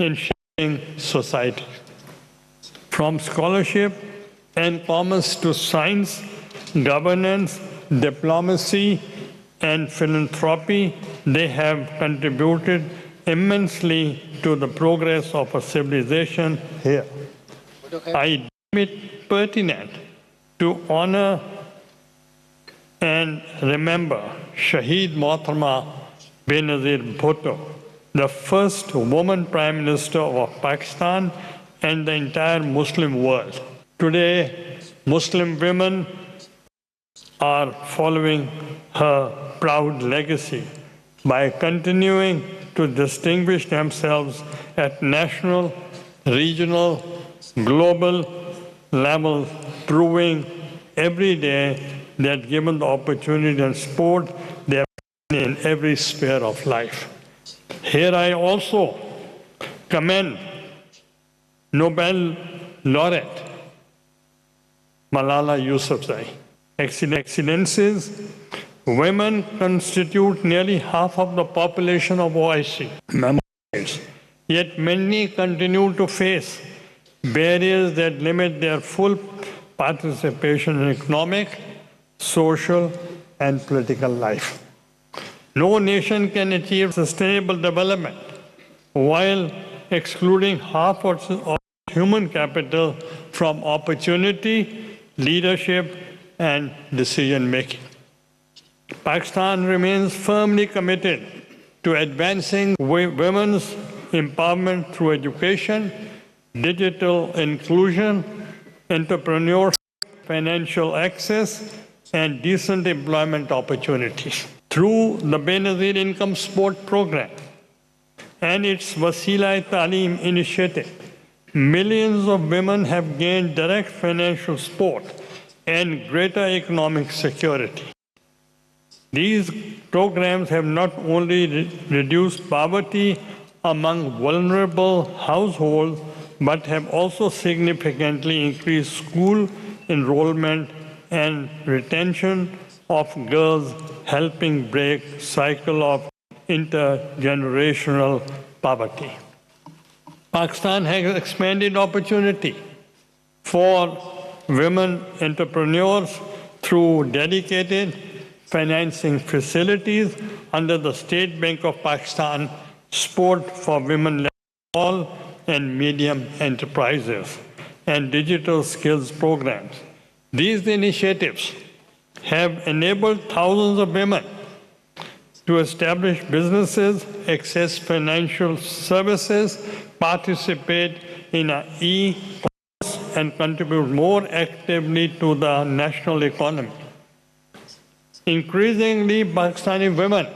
in shaping society. From scholarship and commerce to science, governance, diplomacy, and philanthropy, they have contributed immensely to the progress of a civilization here. I deem it pertinent to honor and remember Shaheed Mohtarma Benazir Bhutto, the first woman Prime Minister of Pakistan and the entire Muslim world. Today, Muslim women are following her proud legacy by continuing to distinguish themselves at national, regional, global levels, proving every day that given the opportunity and sport, they are in every sphere of life. Here I also commend Nobel laureate Malala Yousafzai. Excellencies, women constitute nearly half of the population of OIC members, yet many continue to face barriers that limit their full participation in economic, social, and political life. No nation can achieve sustainable development while excluding half of human capital from opportunity, leadership, and decision-making. Pakistan remains firmly committed to advancing women's empowerment through education, digital inclusion, entrepreneurship, financial access, and decent employment opportunities. Through the Benazir Income Support Program and its Wasila-e-Taaleem initiative, millions of women have gained direct financial support and greater economic security. These programs have not only reduced poverty among vulnerable households, but have also significantly increased school enrollment and retention of girls, helping break the cycle of intergenerational poverty. Pakistan has expanded opportunity for women entrepreneurs through dedicated financing facilities under the State Bank of Pakistan, Support for Women Small and Medium Enterprises, and digital skills programs. These initiatives have enabled thousands of women to establish businesses, access financial services, participate in e-commerce, and contribute more actively to the national economy. Increasingly, Pakistani women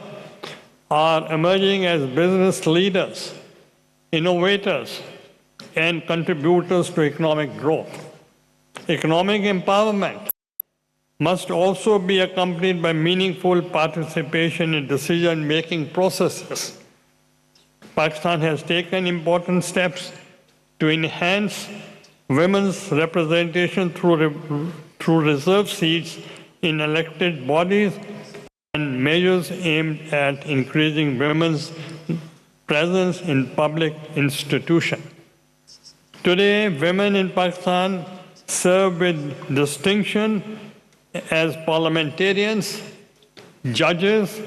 are emerging as business leaders, innovators, and contributors to economic growth. Economic empowerment must also be accompanied by meaningful participation in decision-making processes. Pakistan has taken important steps to enhance women's representation through reserved seats in elected bodies and measures aimed at increasing women's presence in public institutions. Today, women in Pakistan serve with distinction as parliamentarians, judges,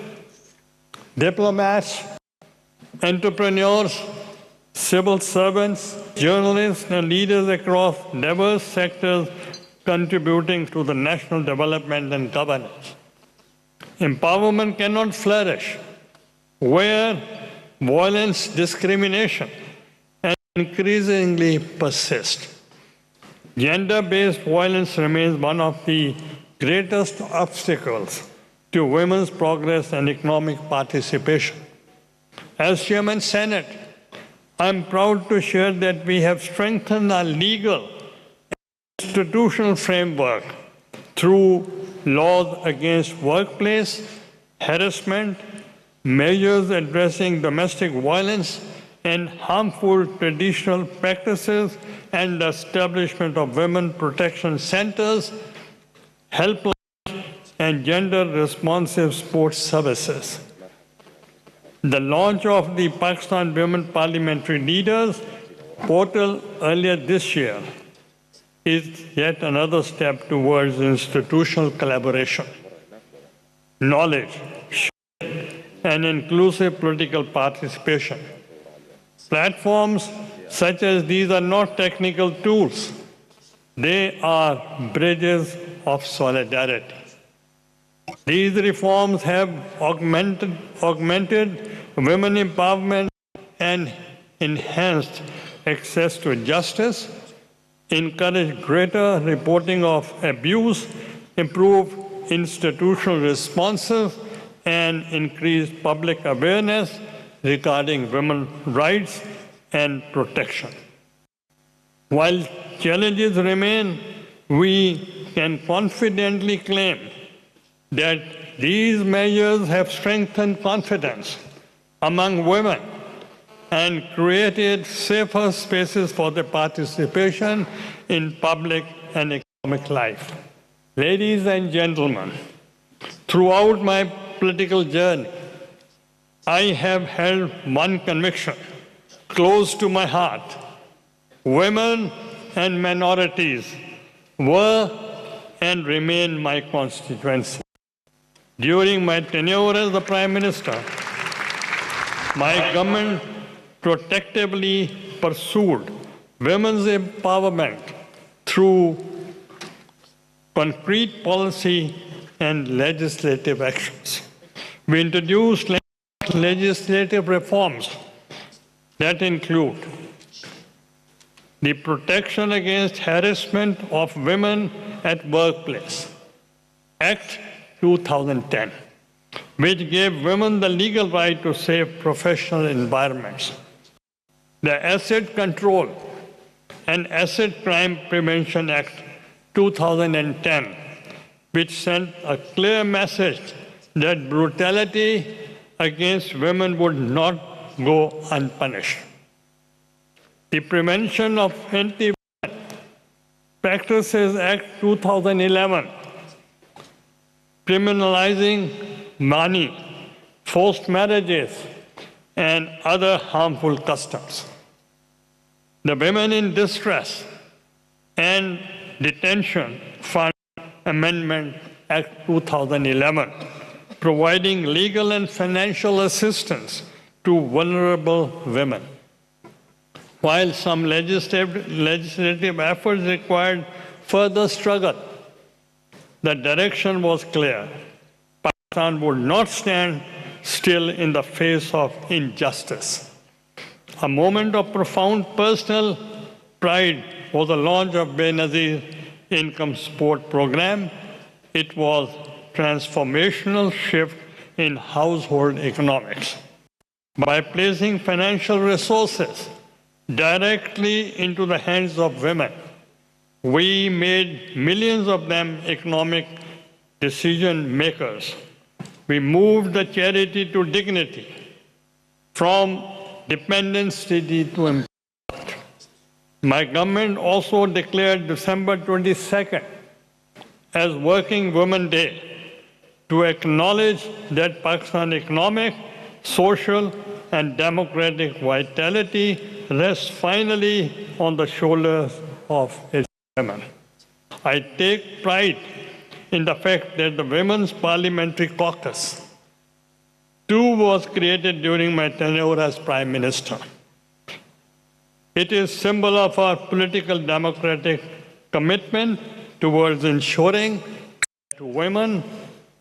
diplomats, entrepreneurs, civil servants, journalists, and leaders across diverse sectors contributing to the national development and governance. Empowerment cannot flourish where violence, discrimination, and increasingly persist. Gender-based violence remains one of the greatest obstacles to women's progress and economic participation. As Chairman Senate, I'm proud to share that we have strengthened our legal and institutional framework through laws against workplace harassment, measures addressing domestic violence and harmful traditional practices, and the establishment of women protection centers, helplines, and gender-responsive support services. The launch of the Pakistan Women Parliamentary Leaders portal earlier this year is yet another step towards institutional collaboration, knowledge, and inclusive political participation. Platforms such as these are not technical tools. They are bridges of solidarity. These reforms have augmented women empowerment and enhanced access to justice, encouraged greater reporting of abuse, improved institutional responses, and increased public awareness regarding women's rights and protection. While challenges remain, we can confidently claim that these measures have strengthened confidence among women and created safer spaces for their participation in public and economic life. Ladies and gentlemen, throughout my political journey, I have held one conviction close to my heart. Women and minorities were and remain my constituency. During my tenure as the Prime Minister, my government protectively pursued women's empowerment through concrete policy and legislative actions. We introduced legislative reforms that include the Protection Against Harassment of Women at Workplace, Act 2010, which gave women the legal right to safe professional environments. The Asset Control and Asset Crime Prevention Act 2010, which sent a clear message that brutality against women would not go unpunished. The Prevention of Anti-Women Practices Act 2011, criminalizing money, forced marriages, and other harmful customs. The Women in Distress and Detention Fund Amendment Act 2011, providing legal and financial assistance to vulnerable women. While some legislative efforts required further struggle, the direction was clear. Pakistan would not stand still in the face of injustice. A moment of profound personal pride was the launch of Benazir Income Support Program. It was a transformational shift in household economics. By placing financial resources directly into the hands of women, we made millions of them economic decision makers. We moved the charity to dignity, from dependency to empowerment. My government also declared December 22nd as Working Women Day to acknowledge that Pakistan's economic, social, and democratic vitality rests finally on the shoulders of its women. I take pride in the fact that the Women's Parliamentary Caucus, too, was created during my tenure as Prime Minister. It is a symbol of our political democratic commitment towards ensuring that women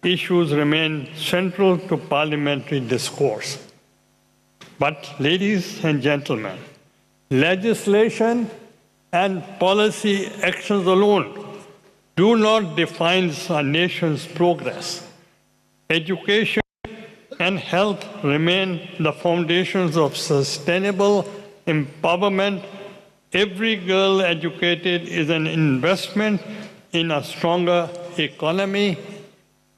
issues remain central to parliamentary discourse. But, ladies and gentlemen, legislation and policy actions alone do not define a nation's progress. Education and health remain the foundations of sustainable empowerment. Every girl educated is an investment in a stronger economy,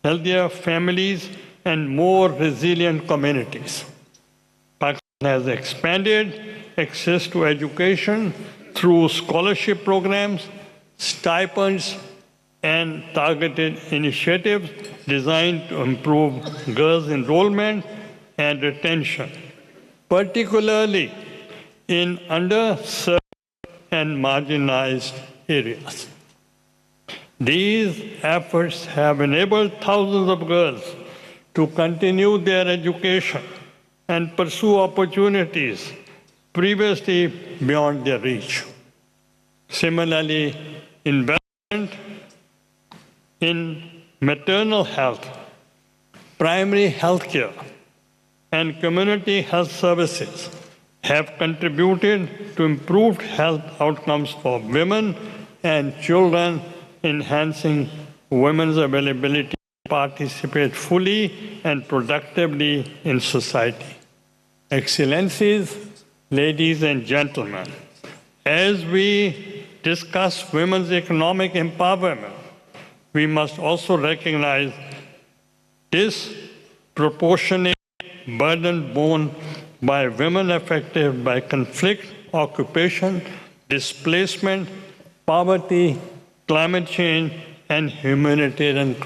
healthier families, and more resilient communities. Pakistan has expanded access to education through scholarship programs, stipends, and targeted initiatives designed to improve girls' enrollment and retention, particularly in underserved and marginalized areas. These efforts have enabled thousands of girls to continue their education and pursue opportunities previously beyond their reach. Similarly, investment in maternal health, primary health care, and community health services have contributed to improved health outcomes for women and children, enhancing women's ability to participate fully and productively in society. Excellencies, ladies and gentlemen, as we discuss women's economic empowerment, we must also recognize disproportionate burden borne by women affected by conflict, occupation, displacement, poverty, climate change, and humanitarian crisis.